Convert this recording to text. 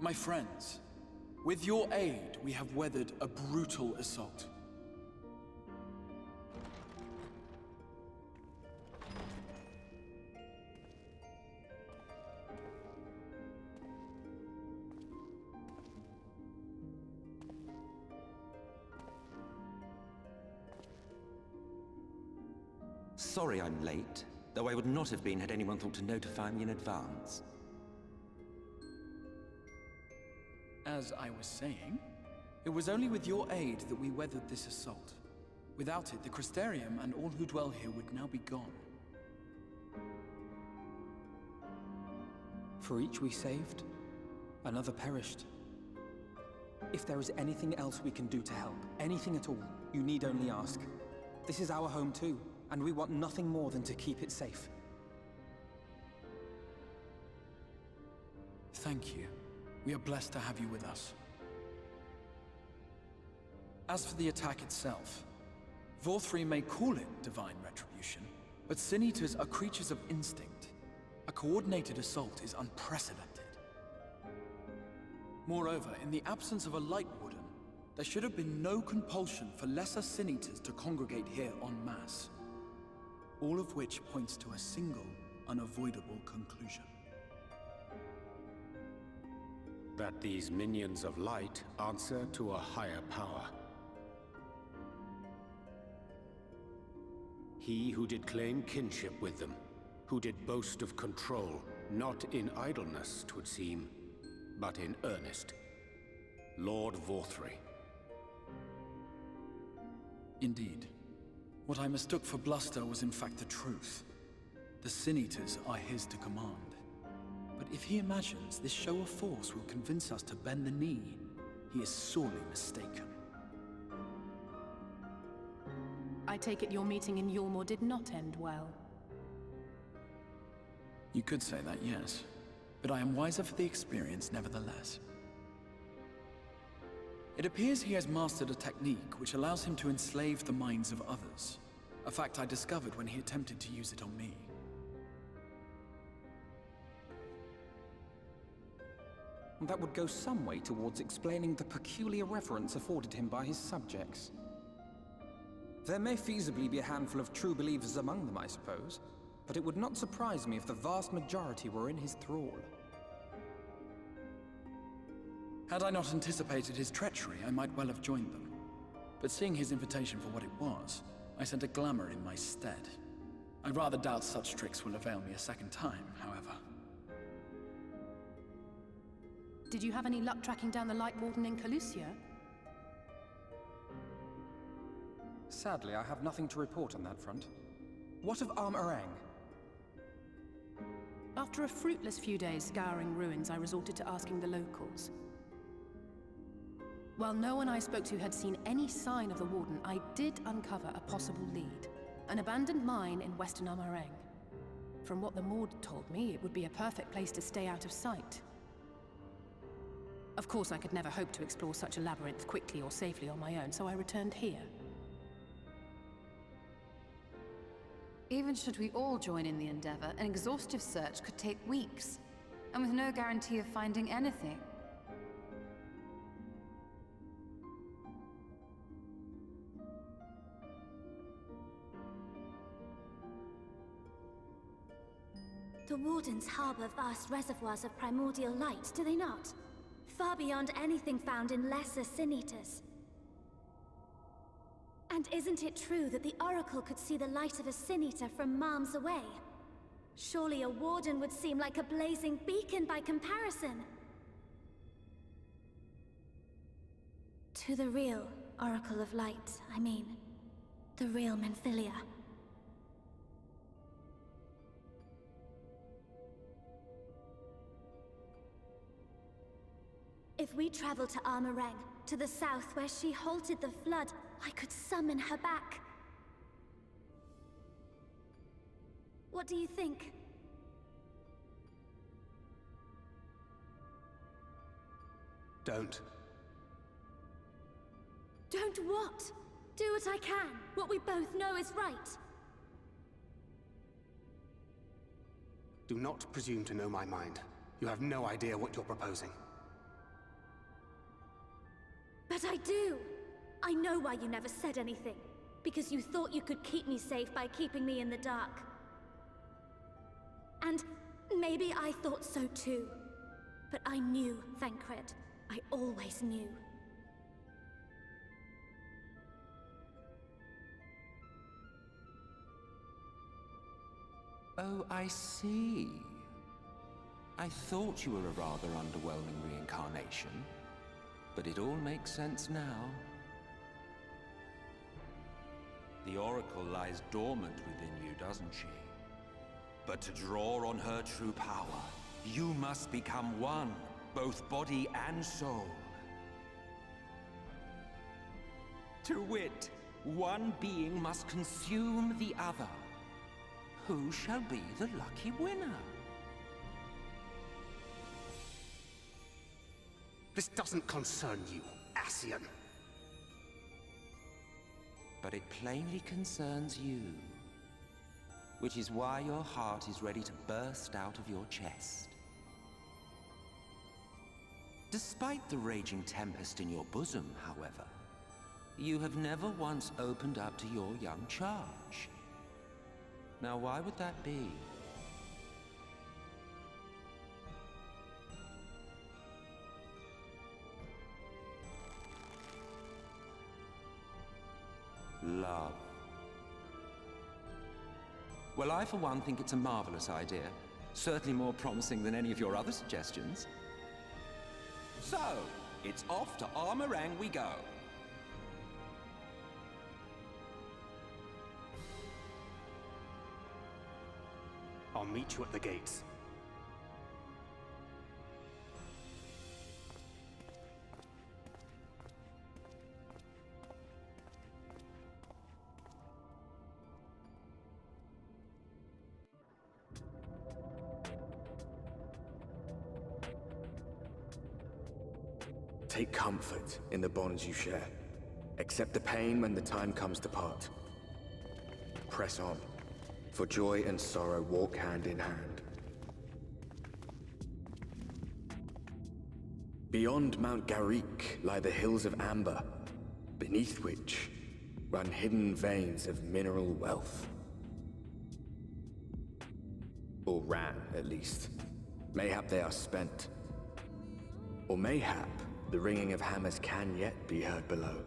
My friends, with your aid, we have weathered a brutal assault. Sorry I'm late, though I would not have been had anyone thought to notify me in advance. As I was saying, it was only with your aid that we weathered this assault. Without it, the Crystarium and all who dwell here would now be gone. For each we saved, another perished. If there is anything else we can do to help, anything at all, you need only ask. This is our home too, and we want nothing more than to keep it safe. Thank you. We are blessed to have you with us. As for the attack itself, Vauthry may call it divine retribution, but Sin Eaters are creatures of instinct. A coordinated assault is unprecedented. Moreover, in the absence of a Lightwarden, there should have been no compulsion for lesser Sin Eaters to congregate here en masse. All of which points to a single, unavoidable conclusion. That these minions of light answer to a higher power. He who did claim kinship with them, who did boast of control, not in idleness, 'twould seem, but in earnest. Lord Vauthry. Indeed. What I mistook for bluster was in fact the truth. The Sin Eaters are his to command. But if he imagines this show of force will convince us to bend the knee, he is sorely mistaken. I take it your meeting in Eulmore did not end well. You could say that, yes. But I am wiser for the experience nevertheless. It appears he has mastered a technique which allows him to enslave the minds of others. A fact I discovered when he attempted to use it on me. That would go some way towards explaining the peculiar reverence afforded him by his subjects. There may feasibly be a handful of true believers among them, I suppose, but it would not surprise me if the vast majority were in his thrall. Had I not anticipated his treachery, I might well have joined them. But seeing his invitation for what it was, I sent a glamour in my stead. I rather doubt such tricks will avail me a second time, however. Did you have any luck tracking down the Lightwarden in Calusia? Sadly, I have nothing to report on that front. What of Amh Araeng? After a fruitless few days scouring ruins, I resorted to asking the locals. While no one I spoke to had seen any sign of the Warden, I did uncover a possible lead. An abandoned mine in western Amh Araeng. From what the Maud told me, it would be a perfect place to stay out of sight. Of course, I could never hope to explore such a labyrinth quickly or safely on my own, so I returned here. Even should we all join in the endeavor, an exhaustive search could take weeks, and with no guarantee of finding anything. The Wardens harbor vast reservoirs of primordial light, do they not? Far beyond anything found in lesser Sin Eaters. And isn't it true that the Oracle could see the light of a Sin Eater from miles away? Surely a Warden would seem like a blazing beacon by comparison. To the real Oracle of Light, I mean. The real Minfilia. If we travel to Amh Araeng, to the south where she halted the flood, I could summon her back. What do you think? Don't. Don't what? Do what I can. What we both know is right. Do not presume to know my mind. You have no idea what you're proposing. But I do! I know why you never said anything. Because you thought you could keep me safe by keeping me in the dark. And maybe I thought so too. But I knew, Thancred. I always knew. Oh, I see. I thought you were a rather underwhelming reincarnation, but it all makes sense now. The Oracle lies dormant within you, doesn't she? But to draw on her true power, you must become one, both body and soul. To wit, one being must consume the other. Who shall be the lucky winner? This doesn't concern you, Ascian. But it plainly concerns you. Which is why your heart is ready to burst out of your chest. Despite the raging tempest in your bosom, however, you have never once opened up to your young charge. Now, why would that be? Love. Well, I for one think it's a marvelous idea. Certainly more promising than any of your other suggestions. So, it's off to Amh Araeng we go. I'll meet you at the gates. Take comfort in the bonds you share. Accept the pain when the time comes to part. Press on, for joy and sorrow walk hand in hand. Beyond Mount Garrick lie the hills of Amber, beneath which run hidden veins of mineral wealth. Or ran, at least. Mayhap they are spent. Or mayhap the ringing of hammers can yet be heard below.